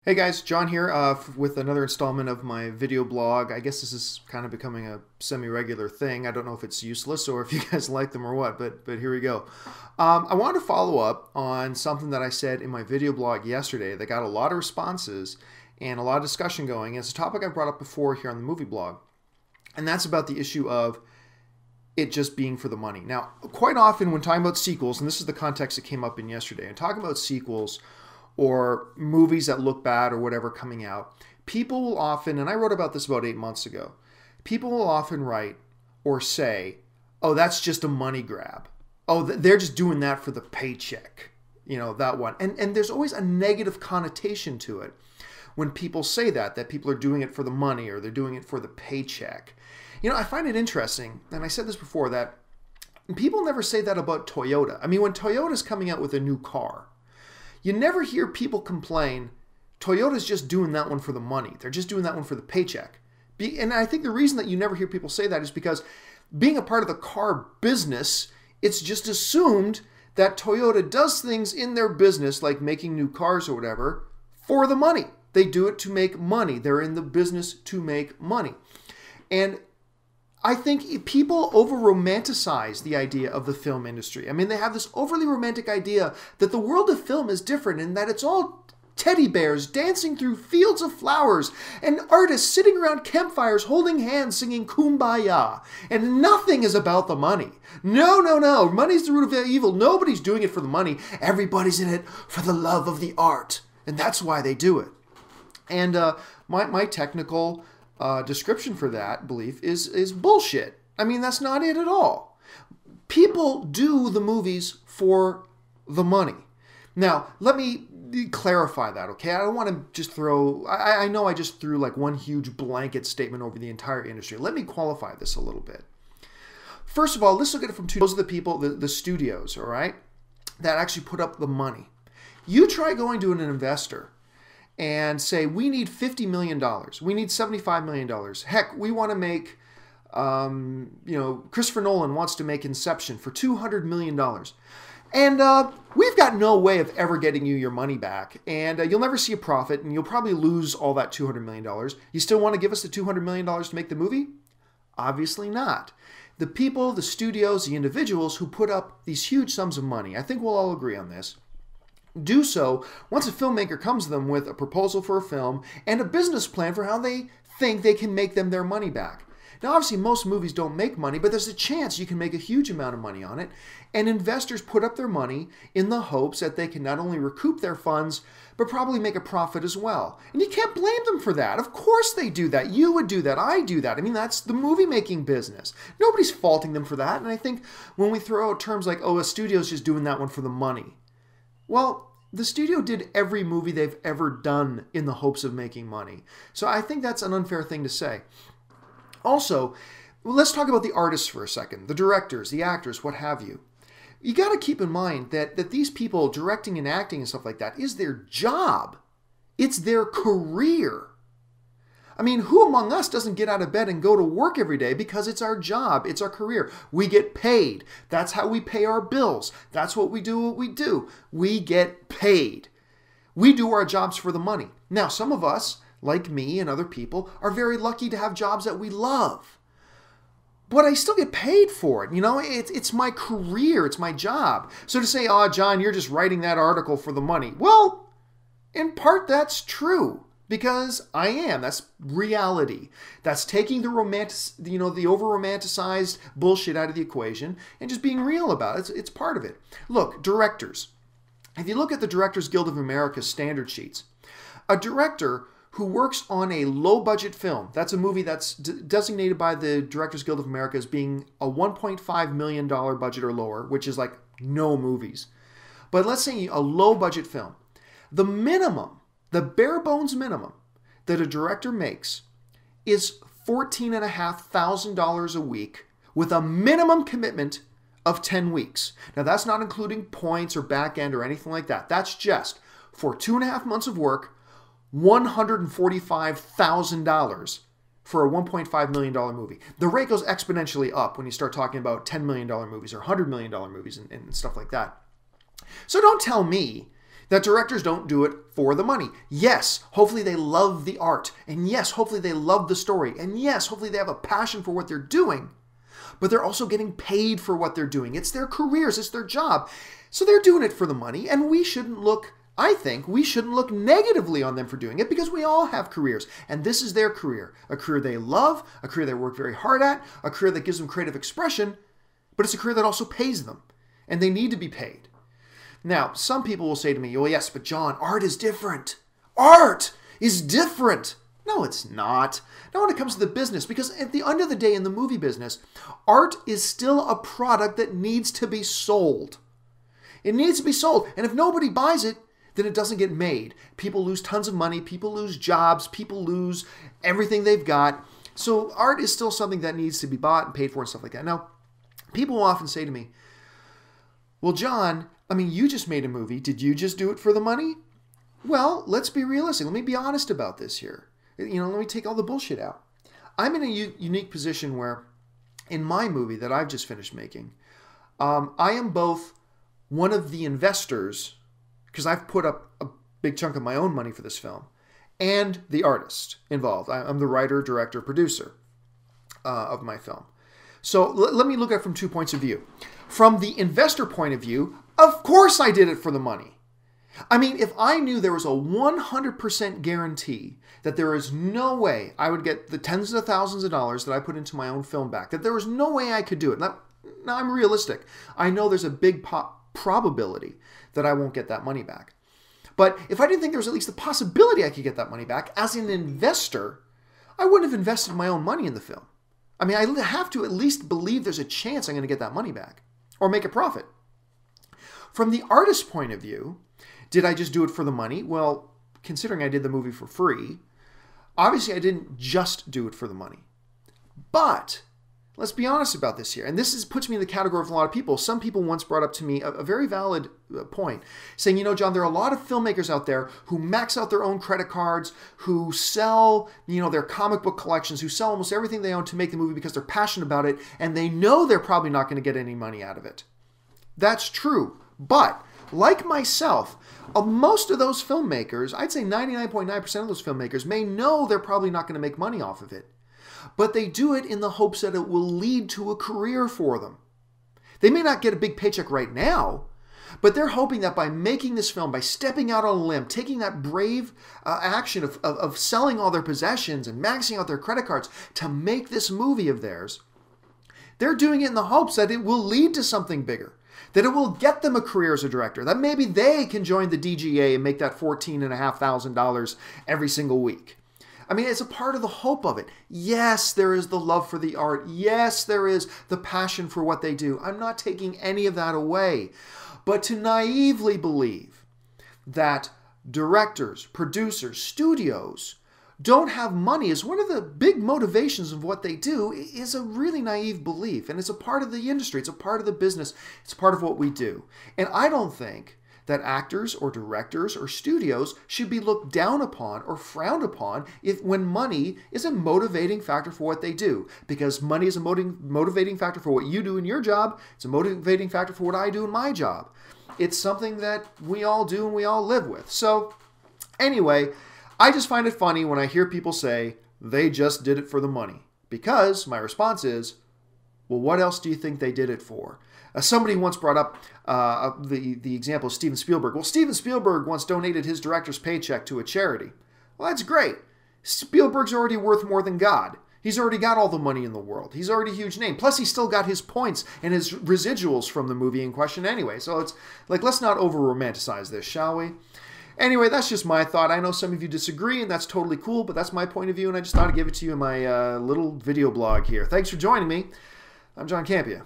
Hey guys, John here with another installment of my video blog. I guess this is kind of becoming a semi-regular thing. I don't know if it's useless or if you guys like them or what, but here we go. I wanted to follow up on something that I said in my video blog yesterday that got a lot of responses and a lot of discussion going. It's a topic I brought up before here on the movie blog, and that's about the issue of it just being for the money. Now, quite often when talking about sequels, and this is the context that came up in yesterday, and talking about sequels or movies that look bad or whatever coming out, people will often, and I wrote about this about 8 months ago, people will often write or say, oh, that's just a money grab. Oh, they're just doing that for the paycheck. You know, that one. And there's always a negative connotation to it when people say that people are doing it for the money or they're doing it for the paycheck. You know, I find it interesting, and I said this before, that people never say that about Toyota. I mean, when Toyota's coming out with a new car, you never hear people complain, Toyota's just doing that one for the money. They're just doing that one for the paycheck. And I think the reason that you never hear people say that is because being a part of the car business, it's just assumed that Toyota does things in their business, like making new cars or whatever, for the money. They do it to make money. They're in the business to make money. And I think people over-romanticize the idea of the film industry. I mean, they have this overly romantic idea that the world of film is different and that it's all teddy bears dancing through fields of flowers and artists sitting around campfires holding hands singing Kumbaya. And nothing is about the money. No, no, no. Money's the root of evil. Nobody's doing it for the money. Everybody's in it for the love of the art. And that's why they do it. And my technical description for that belief is bullshit. I mean, that's not it at all. People do the movies for the money. Now, let me clarify that, okay? I don't want to just throw... I know I just threw like one huge blanket statement over the entire industry. Let me qualify this a little bit. First of all, let's look at it from two... Those are the people, the studios, all right, that actually put up the money. You try going to an investor and say, we need $50 million. We need $75 million. Heck, we want to make, Christopher Nolan wants to make Inception for $200 million. And we've got no way of ever getting you your money back. And you'll never see a profit, and you'll probably lose all that $200 million. You still want to give us the $200 million to make the movie? Obviously not. The people, the studios, the individuals who put up these huge sums of money, I think we'll all agree on this, do so once a filmmaker comes to them with a proposal for a film and a business plan for how they think they can make them their money back. Now, obviously, most movies don't make money, but there's a chance you can make a huge amount of money on it, and investors put up their money in the hopes that they can not only recoup their funds, but probably make a profit as well. And you can't blame them for that. Of course they do that. You would do that. I do that. I mean, that's the movie-making business. Nobody's faulting them for that, and I think when we throw out terms like, oh, a studio's just doing that one for the money, well, the studio did every movie they've ever done in the hopes of making money. So I think that's an unfair thing to say. Also, let's talk about the artists for a second, the directors, the actors, what have you. You got to keep in mind that these people directing and acting and stuff like that is their job. It's their career. I mean, who among us doesn't get out of bed and go to work every day because it's our job, it's our career. We get paid. That's how we pay our bills. That's what we do. We get paid. We do our jobs for the money. Now, some of us, like me and other people, are very lucky to have jobs that we love. But I still get paid for it. You know, it's my career. It's my job. So to say, oh, John, you're just writing that article for the money. Well, in part, that's true. Because I am. That's reality. That's taking the the over-romanticized bullshit out of the equation and just being real about it. It's part of it. Look, directors. If you look at the Directors Guild of America's standard sheets, a director who works on a low-budget film, that's a movie that's designated by the Directors Guild of America as being a $1.5 million budget or lower, which is like no movies. But let's say a low-budget film. The minimum, the bare bones minimum that a director makes is $14,500 a week with a minimum commitment of 10 weeks. Now, that's not including points or back end or anything like that. That's just for 2.5 months of work, $145,000 for a $1.5 million movie. The rate goes exponentially up when you start talking about $10 million movies or $100 million movies and stuff like that. So don't tell me that directors don't do it for the money. Yes, hopefully they love the art. And yes, hopefully they love the story. And yes, hopefully they have a passion for what they're doing. But they're also getting paid for what they're doing. It's their careers. It's their job. So they're doing it for the money. And we shouldn't look, I think, we shouldn't look negatively on them for doing it, because we all have careers. And this is their career. A career they love, a career they work very hard at, a career that gives them creative expression, but it's a career that also pays them. And they need to be paid. Now, some people will say to me, well, yes, but John, art is different. Art is different. No, it's not. Not when it comes to the business, because at the end of the day in the movie business, art is still a product that needs to be sold. It needs to be sold. And if nobody buys it, then it doesn't get made. People lose tons of money. People lose jobs. People lose everything they've got. So art is still something that needs to be bought and paid for and stuff like that. Now, people will often say to me, well, John, I mean, you just made a movie. Did you just do it for the money? Well, let's be realistic. Let me be honest about this here. Let me take all the bullshit out. I'm in a unique position where in my movie that I've just finished making, I am both one of the investors, because I've put up a big chunk of my own money for this film, and the artist involved. I'm the writer, director, producer of my film. So let me look at it from 2 points of view. From the investor point of view, of course I did it for the money. I mean, if I knew there was a 100% guarantee that there is no way I would get the tens of thousands of dollars that I put into my own film back, that there was no way I could do it. Now I'm realistic. I know there's a big probability that I won't get that money back. But if I didn't think there was at least the possibility I could get that money back, as an investor, I wouldn't have invested my own money in the film. I mean, I have to at least believe there's a chance I'm going to get that money back or make a profit. From the artist's point of view, did I just do it for the money? Well, considering I did the movie for free, obviously I didn't just do it for the money. But let's be honest about this here. And this puts me in the category of a lot of people. Some people once brought up to me a very valid point, saying, John, there are a lot of filmmakers out there who max out their own credit cards, who sell, their comic book collections, who sell almost everything they own to make the movie because they're passionate about it, and they know they're probably not going to get any money out of it. That's true. But like myself, most of those filmmakers, I'd say 99.9% of those filmmakers may know they're probably not going to make money off of it. But they do it in the hopes that it will lead to a career for them. They may not get a big paycheck right now, but they're hoping that by making this film, by stepping out on a limb, taking that brave action of selling all their possessions and maxing out their credit cards to make this movie of theirs, they're doing it in the hopes that it will lead to something bigger, that it will get them a career as a director, that maybe they can join the DGA and make that $14,500 every single week. I mean, it's a part of the hope of it. Yes, there is the love for the art. Yes, there is the passion for what they do. I'm not taking any of that away. But to naively believe that directors, producers, studios don't have money is one of the big motivations of what they do is a really naive belief. And it's a part of the industry. It's a part of the business. It's part of what we do. And I don't think that actors or directors or studios should be looked down upon or frowned upon when money is a motivating factor for what they do. Because money is a motivating factor for what you do in your job. It's a motivating factor for what I do in my job. It's something that we all do and we all live with. So anyway, I just find it funny when I hear people say they just did it for the money. Because my response is, well, what else do you think they did it for? Somebody once brought up the example of Steven Spielberg. Well, Steven Spielberg once donated his director's paycheck to a charity. Well, that's great. Spielberg's already worth more than God. He's already got all the money in the world. He's already a huge name. Plus, he's still got his points and his residuals from the movie in question anyway. So it's like, let's not over-romanticize this, shall we? Anyway, that's just my thought. I know some of you disagree, and that's totally cool, but that's my point of view, and I just thought I'd give it to you in my little video blog here. Thanks for joining me. I'm John Campea.